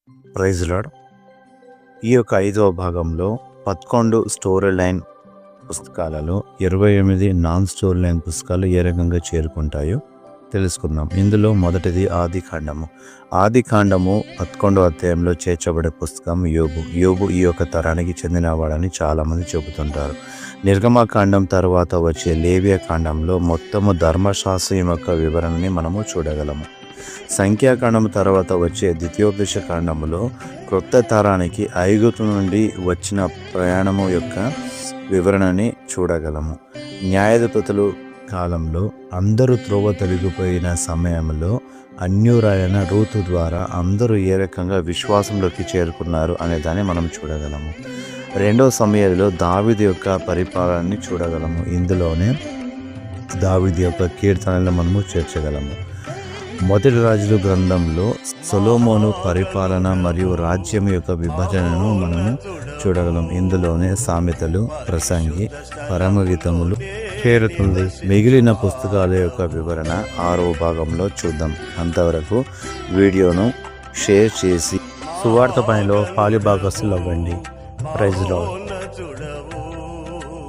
Praise lord. ఈ యొక్క 5వ భాగంలో 11 స్టోరీ లైన్ పుస్తకాలలో 28 నాన్ స్టోరీ లైన్ పుస్తకాలు ఏ రకంగా చేరుకుంటాయో తెలుసుకుందాం. ఇందులో మొదటిది ఆదికాండము. ఆదికాండము 11వ అధ్యాయంలో చేర్చబడే పుస్తకం యోబు ఈ యొక్క తరానికి చెందినవాడని చాలామంది చెబుతుంటారు. నిర్గమకాండం తర్వాత వచ్చే లేవియ కాండంలో మొత్తము ధర్మశాస్త్రం యొక్క వివరణని మనము చూడగలము. సంఖ్యాకాండం తర్వాత వచ్చే ద్వితీయోపదేశ కాండములో క్రొత్త తరానికి ఐగుప్తు నుండి వచ్చిన ప్రయాణము యొక్క వివరణని చూడగలము. న్యాయాధిపతులు కాలంలో అందరూ త్రోవ తొలగిపోయిన సమయంలో అన్యురాలైన రూతు ద్వారా అందరూ ఏ రకంగా విశ్వాసంలోకి చేరుకున్నారు అనే దాన్ని మనం చూడగలము. 2వ సమూయేలులో దావీదు యొక్క పరిపాలనని చూడగలము. ఇందులోనే దావీదు యొక్క కీర్తనలను మనము చేర్చగలము. మొదటి రాజుల గ్రంథంలో సొలొమోను పరిపాలన మరియు రాజ్యం యొక్క విభజనను మనము చూడగలం. ఇందులోనే సామెతలు, ప్రసంగి, పరమగీతములు చేరుతుంది. మిగిలిన పుస్తకాల యొక్క వివరణ 6వ భాగంలో చూద్దాం. అంతవరకు వీడియోను షేర్ చేసి సువార్త పనిలో పాలిభాగస్తులు అవ్వండి. Praise lord.